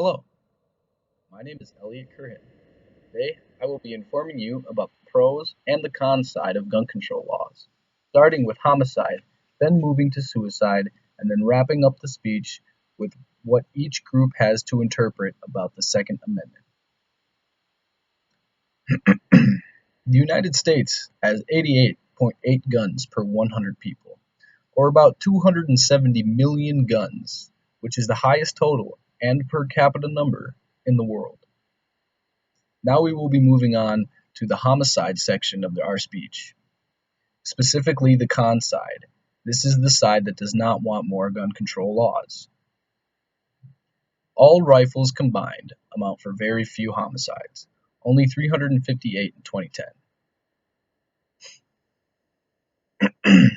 Hello, my name is Elliot Curran. Today, I will be informing you about the pros and the cons side of gun control laws, starting with homicide, then moving to suicide, and then wrapping up the speech with what each group has to interpret about the Second Amendment. The United States has 88.8 guns per 100 people, or about 270 million guns, which is the highest total and per capita number in the world. Now we will be moving on to the homicide section of our speech, specifically the con side. This is the side that does not want more gun control laws. All rifles combined amount for very few homicides, only 358 in 2010.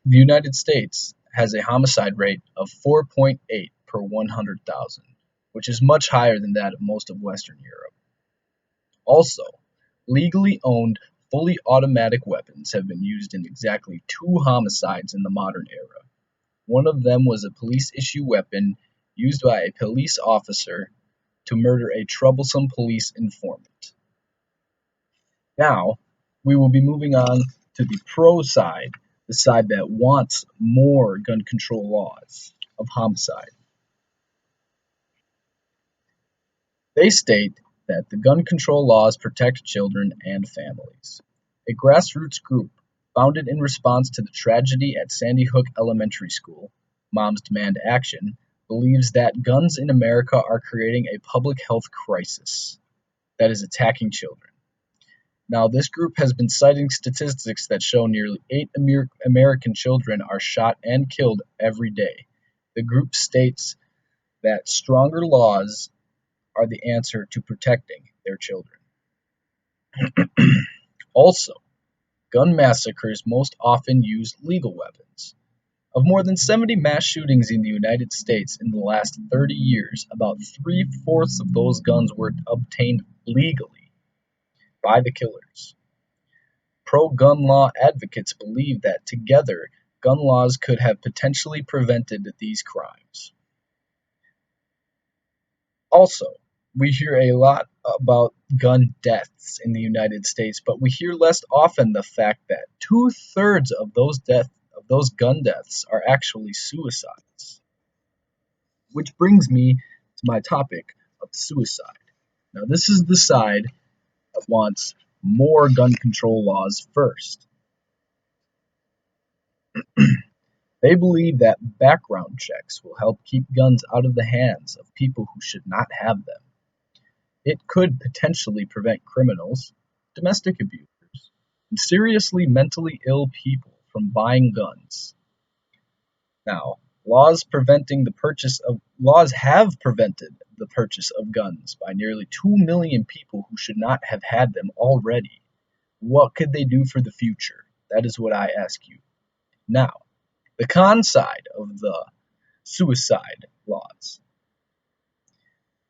The United States has a homicide rate of 4.8 per 100,000, which is much higher than that of most of Western Europe. Also, legally owned fully automatic weapons have been used in exactly two homicides in the modern era. One of them was a police-issue weapon used by a police officer to murder a troublesome police informant. Now, we will be moving on to the pro side, the side that wants more gun control laws of homicide. They state that the gun control laws protect children and families. A grassroots group founded in response to the tragedy at Sandy Hook Elementary School, Moms Demand Action, believes that guns in America are creating a public health crisis that is attacking children. Now, this group has been citing statistics that show nearly 8 American children are shot and killed every day. The group states that stronger laws are the answer to protecting their children. Also, gun massacres most often use legal weapons. Of more than 70 mass shootings in the United States in the last 30 years, about three-fourths of those guns were obtained legally by the killers. Pro-gun law advocates believe that together, gun laws could have potentially prevented these crimes. Also, we hear a lot about gun deaths in the United States, but we hear less often the fact that two-thirds of those gun deaths are actually suicides. Which brings me to my topic of suicide. Now, this is the side that wants more gun control laws first. They believe that background checks will help keep guns out of the hands of people who should not have them. It could potentially prevent criminals, domestic abusers, and seriously mentally ill people from buying guns. Now, laws have prevented the purchase of guns by nearly 2 million people who should not have had them already. What could they do for the future? That is what I ask you. Now, the con side of the suicide laws.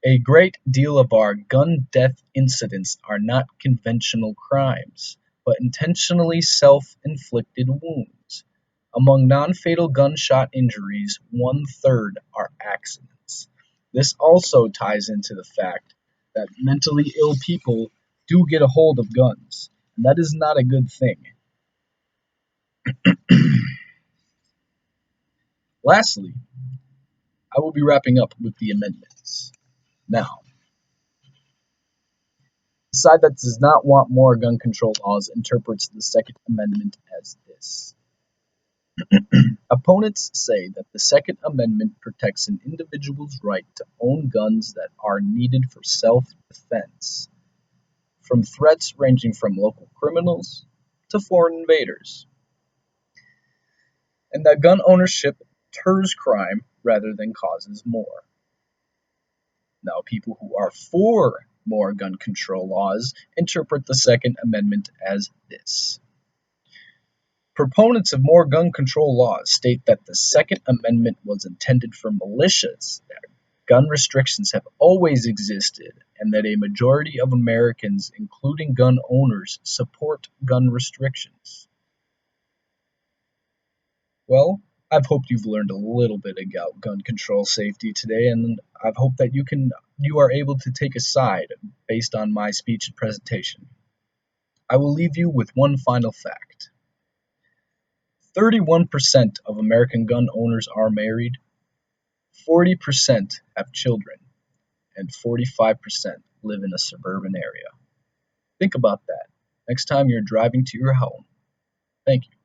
A great deal of our gun death incidents are not conventional crimes, but intentionally self-inflicted wounds. Among non-fatal gunshot injuries, one-third are accidents. This also ties into the fact that mentally ill people do get a hold of guns, and that is not a good thing. Lastly, I will be wrapping up with the amendments. Now, the side that does not want more gun control laws interprets the Second Amendment as this. Opponents say that the Second Amendment protects an individual's right to own guns that are needed for self-defense, from threats ranging from local criminals to foreign invaders, and that gun ownership deters crime rather than causes more. Now, people who are for more gun control laws interpret the Second Amendment as this. Proponents of more gun control laws state that the Second Amendment was intended for militias, that gun restrictions have always existed, and that a majority of Americans, including gun owners, support gun restrictions. Well, I've hoped you've learned a little bit about gun control safety today, and I hope that you are able to take a side based on my speech and presentation. I will leave you with one final fact. 31% of American gun owners are married, 40% have children, and 45% live in a suburban area. Think about that next time you're driving to your home. Thank you.